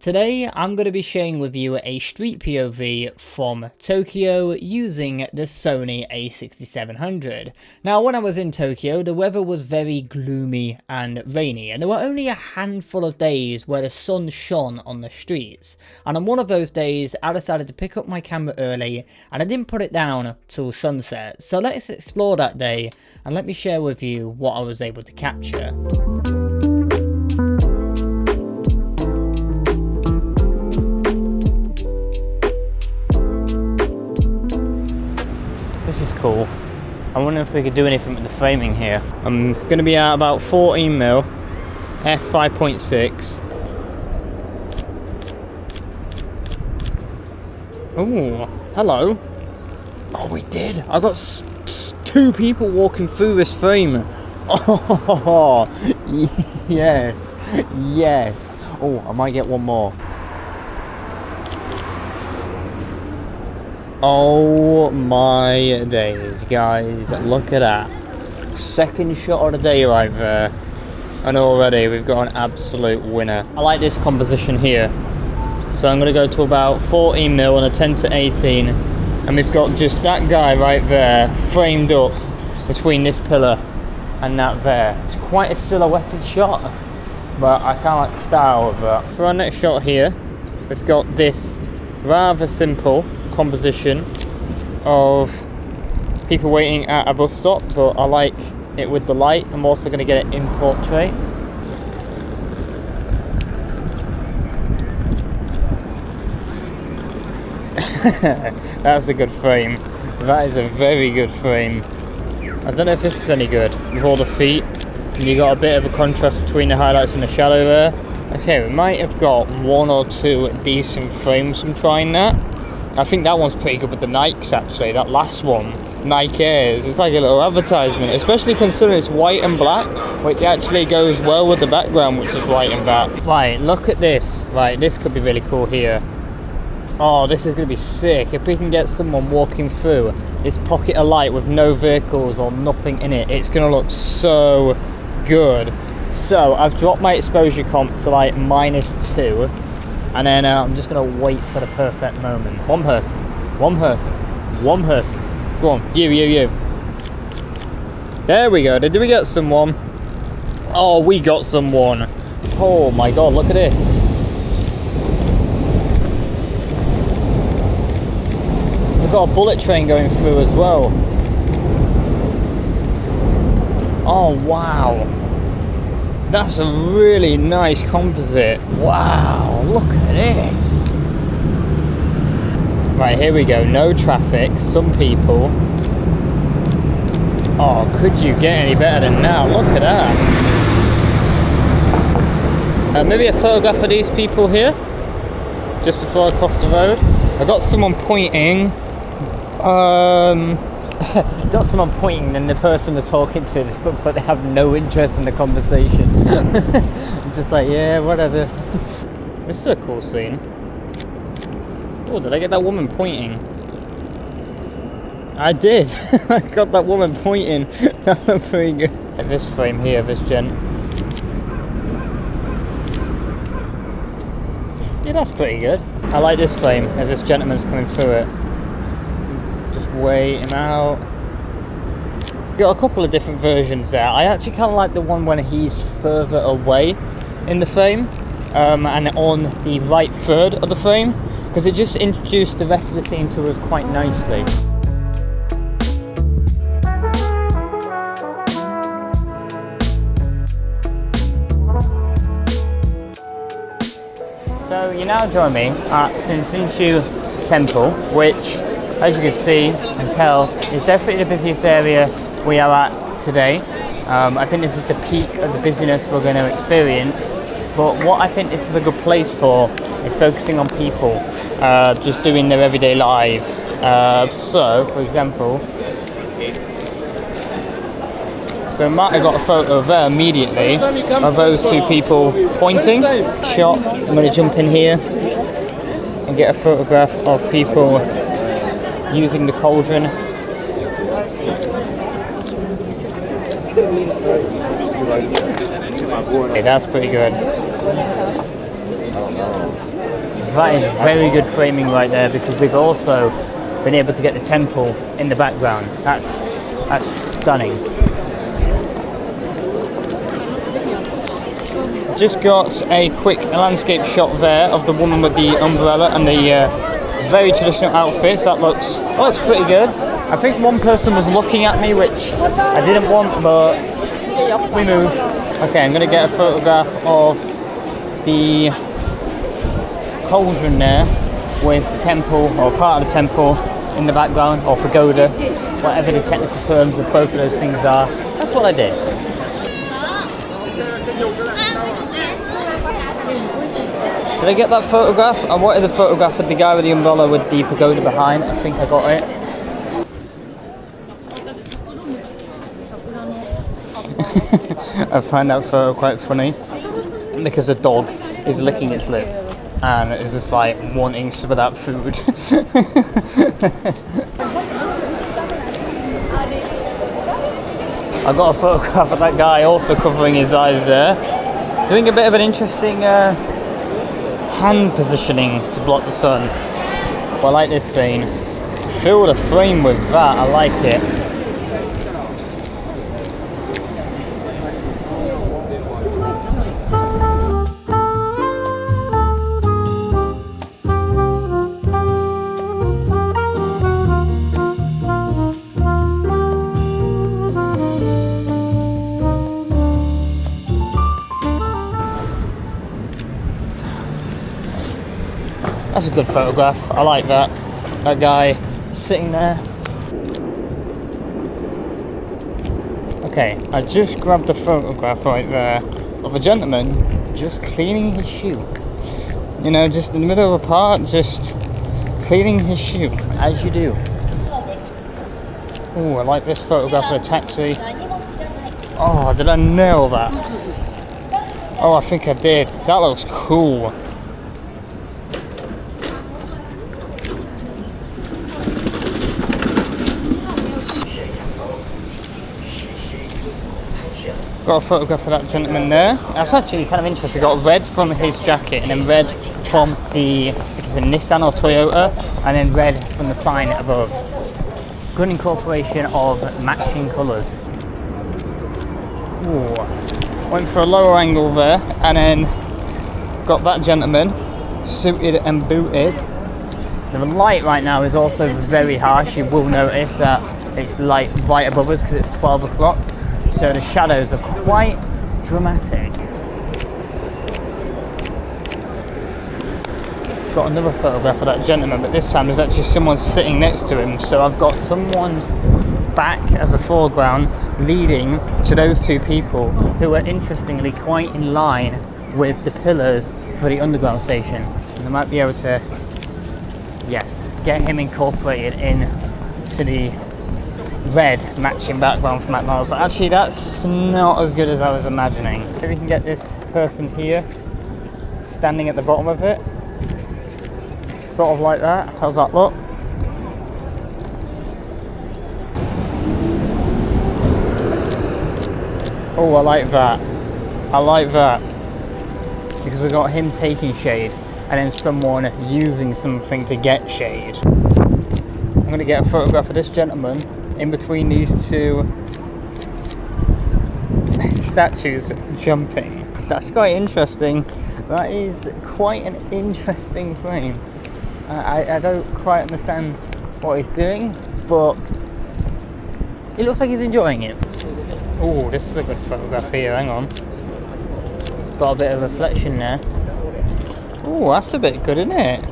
Today, I'm going to be sharing with you a street POV from Tokyo using the Sony A6700. Now, when I was in Tokyo, the weather was very gloomy and rainy, and there were only a handful of days where the sun shone on the streets. And on one of those days, I decided to pick up my camera early, and I didn't put it down till sunset. So let's explore that day, and let me share with you what I was able to capture. This is cool. I wonder if we could do anything with the framing here. I'm going to be at about 14mm, f5.6. Ooh, hello. Oh, we did. I got two people walking through this frame. Oh, yes, yes. Oh, I might get one more. Oh my days, guys, look at that. Second shot of the day right there, and already we've got an absolute winner. I like this composition here, so I'm going to go to about 14mm and a 10 to 18, and we've got just that guy right there framed up between this pillar and that there. It's quite a silhouetted shot, but I kind of like the style of that. For our next shot here, we've got this rather simple composition of people waiting at a bus stop, but I like it with the light. I'm also going to get it in portrait. That's a good frame. That is a very good frame. I don't know if this is any good with all the feet, and you got a bit of a contrast between the highlights and the shadow there. Okay, we might have got one or two decent frames from trying that. I think that one's pretty good with the Nikes actually, that last one, Nike Airs. It's like a little advertisement, especially considering it's white and black, which actually goes well with the background, which is white and black. Right, look at this. Right, this could be really cool here. Oh, this is going to be sick. If we can get someone walking through this pocket of light with no vehicles or nothing in it, it's going to look so good. So, I've dropped my exposure comp to like -2. And then I'm just going to wait for the perfect moment. One person. Go on, you. There we go. Did we get someone? Oh, we got someone. Oh my god, look at this. We've got a bullet train going through as well. Oh, wow. That's a really nice composite. Wow, look at this. Right, here we go. No traffic, some people. Oh, could you get any better than that? Look at that. Maybe a photograph of these people here, just before I cross the road. I got someone pointing. Got someone pointing, and the person they're talking to just looks like they have no interest in the conversation. Just like, yeah, whatever. This is a cool scene. Oh, did I get that woman pointing? I did. I got that woman pointing. That looked pretty good. Like this frame here, this gent. Yeah, that's pretty good. I like this frame as this gentleman's coming through it. Just wait him out. Got a couple of different versions there. I actually kind of like the one when he's further away in the frame, and on the right third of the frame, because it just introduced the rest of the scene to us quite nicely. So you now join me at Shinshu Temple, which, as you can see and tell, is definitely the busiest area we are at today. I think this is the peak of the busyness we're going to experience, but what I think this is a good place for is focusing on people just doing their everyday lives. So, for example, Matt, I got a photo there immediately of those two people pointing. Shot. I'm going to jump in here and get a photograph of people using the cauldron. Okay, that's pretty good. That is very good framing right there, because we've also been able to get the temple in the background. That's stunning. Just got a quick landscape shot there of the woman with the umbrella and the very traditional outfits. That looks pretty good. I think one person was looking at me, which I didn't want, but we move. Okay, I'm going to get a photograph of the cauldron there with the temple, or part of the temple in the background, or pagoda, whatever the technical terms of both of those things are. That's what I did. Did I get that photograph? I wanted the photograph of the guy with the umbrella with the pagoda behind. I think I got it. I find that photo quite funny because a dog is licking its lips and it's just like wanting some of that food. I got a photograph of that guy also covering his eyes there, doing a bit of an interesting hand positioning to block the sun. I like this scene. Fill the frame with that, I like it. That's a good photograph. I like that. That guy sitting there. Okay, I just grabbed a photograph right there of a gentleman just cleaning his shoe. You know, just in the middle of a park, just cleaning his shoe, as you do. Oh, I like this photograph of a taxi. Oh, did I nail that? Oh, I think I did. That looks cool. Got a photograph of that gentleman there. That's actually kind of interesting. Got red from his jacket and then red from the, I think it's a Nissan or Toyota, and then red from the sign above. Good incorporation of matching colours. Ooh. Went for a lower angle there and then got that gentleman suited and booted. The light right now is also very harsh. You will notice that it's light right above us because it's 12 o'clock. So the shadows are quite dramatic. Got another photograph of that gentleman, but this time there's actually someone sitting next to him. So I've got someone's back as a foreground leading to those two people who are interestingly quite in line with the pillars for the underground station. And I might be able to, yes, get him incorporated into the red matching background for McDonald's. Actually, that's not as good as I was imagining. Maybe we can get this person here standing at the bottom of it, sort of like that. How's that look? Oh, I like that. I like that because we got him taking shade and then someone using something to get shade. I'm going to get a photograph of this gentleman in between these two statues jumping. That's quite interesting. That is quite an interesting frame. I don't quite understand what he's doing, but it looks like he's enjoying it. Oh, this is a good photograph here, hang on. Got a bit of reflection there. Oh, that's a bit good, isn't it?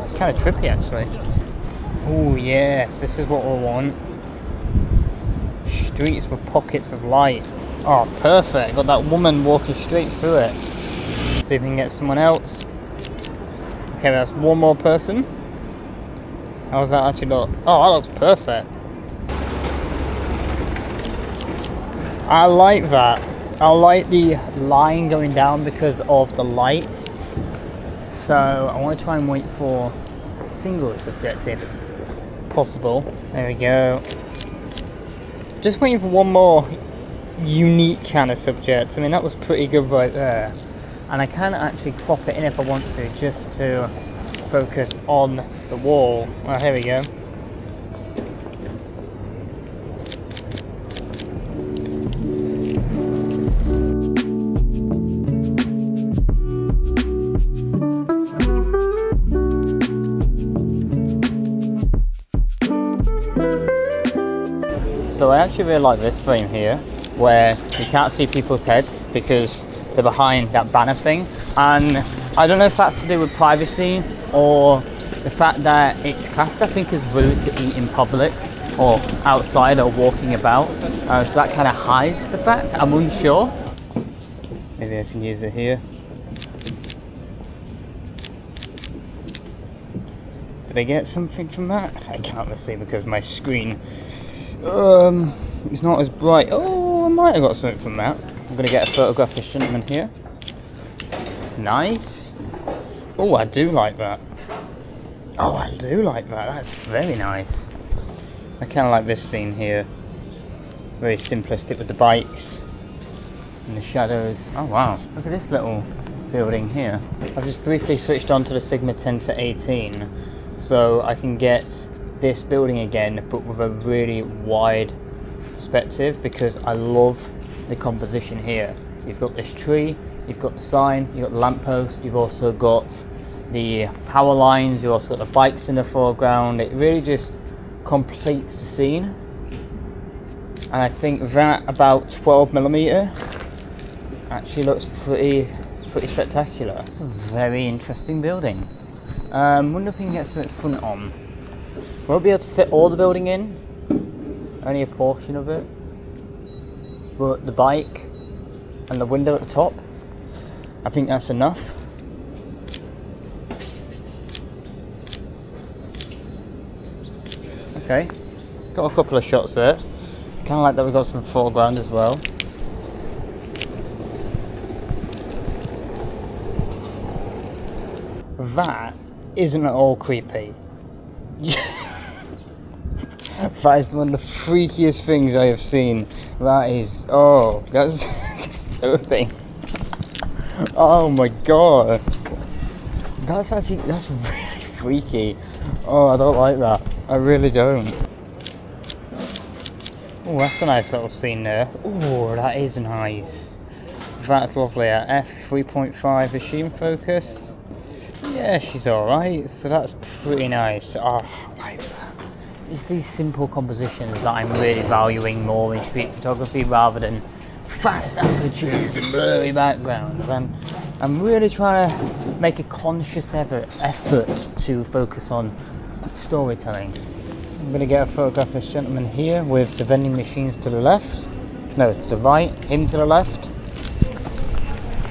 It's kind of trippy actually. Oh yes, this is what we want. Streets with pockets of light. Oh, perfect. Got that woman walking straight through it. See if we can get someone else. Okay, that's one more person. How does that actually look? Oh, that looks perfect. I like that. I like the line going down because of the lights. So I want to try and wait for a single subject if possible. There we go. Just waiting for one more unique kind of subject. I mean, that was pretty good right there. and I can actually crop it in if I want to, just to focus on the wall. Well, here we go. So I actually really like this frame here, where you can't see people's heads because they're behind that banner thing. And I don't know if that's to do with privacy or the fact that it's classed, I think, as rude to eat in public or outside or walking about. So that kind of hides the fact. I'm unsure. Maybe I can use it here. Did I get something from that? I can't really see because my screen it's not as bright. Oh, I might have got something from that. I'm gonna get a photograph of this gentleman here. Nice. Oh, I do like that. Oh, I do like that. That's very nice. I kind of like this scene here. Very simplistic with the bikes and the shadows. Oh wow, look at this little building here. I've just briefly switched on to the Sigma 10 to 18 so I can get this building again, but with a really wide perspective, because I love the composition here. You've got this tree, you've got the sign, you've got the lamppost, you've also got the power lines, you've also got the bikes in the foreground. It really just completes the scene, and I think that about 12mm actually looks pretty spectacular. It's a very interesting building. Wonder if we can get something front on. Won't be able to fit all the building in, only a portion of it, but the bike and the window at the top, I think that's enough. Okay, got a couple of shots there. Kind of like that we got some foreground as well. That isn't at all creepy. That is one of the freakiest things I have seen. That is, oh, that's disturbing. Oh my god. That's really freaky. Oh, I don't like that. I really don't. Oh, that's a nice little scene there. Oh, that is nice. That's lovely. F3.5, is she in focus? Yeah, she's alright. So that's pretty nice. Oh, I like that. It's these simple compositions that I'm really valuing more in street photography, rather than fast apertures and blurry backgrounds. I'm really trying to make a conscious effort to focus on storytelling. I'm going to get a photograph of this gentleman here with the vending machines to the left. No, to the right, him to the left.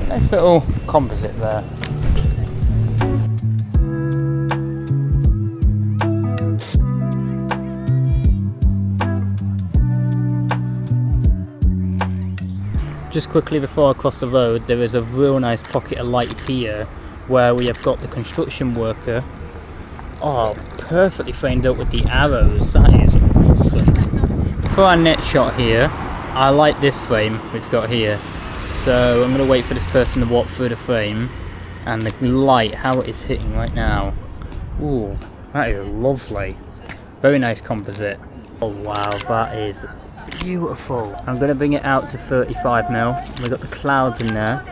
Nice little composite there. Just quickly before I cross the road, there is a real nice pocket of light here where we have got the construction worker. Oh, perfectly framed up with the arrows. That is awesome. For our net shot here, I like this frame we've got here. So I'm going to wait for this person to walk through the frame, and the light, how it is hitting right now. Ooh, that is lovely. Very nice composite. Oh wow, that is beautiful. I'm going to bring it out to 35mm. We've got the clouds in there.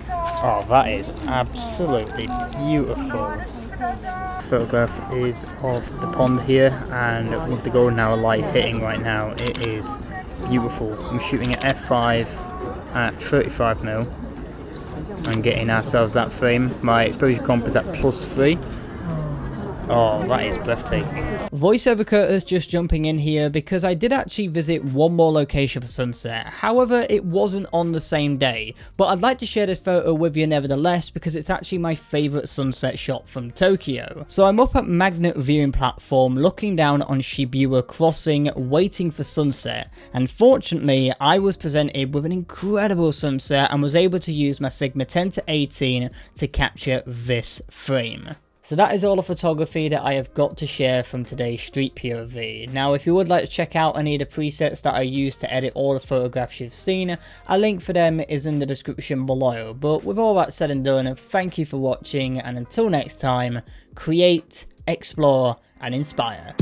Oh, that is absolutely beautiful. This photograph is of the pond here, and with the golden hour light hitting right now, it is beautiful. I'm shooting at f5 at 35mm and getting ourselves that frame. My exposure comp is at +3. Oh, that is breathtaking. Voiceover Curtis just jumping in here because I did actually visit one more location for sunset. However, it wasn't on the same day, but I'd like to share this photo with you nevertheless because it's actually my favourite sunset shot from Tokyo. So I'm up at Magnet Viewing Platform looking down on Shibuya Crossing waiting for sunset, and fortunately I was presented with an incredible sunset and was able to use my Sigma 10 to 18 to capture this frame. So that is all the photography that I have got to share from today's street POV. Now if you would like to check out any of the presets that I used to edit all the photographs you've seen, a link for them is in the description below. But with all that said and done, thank you for watching, and until next time, create, explore and inspire.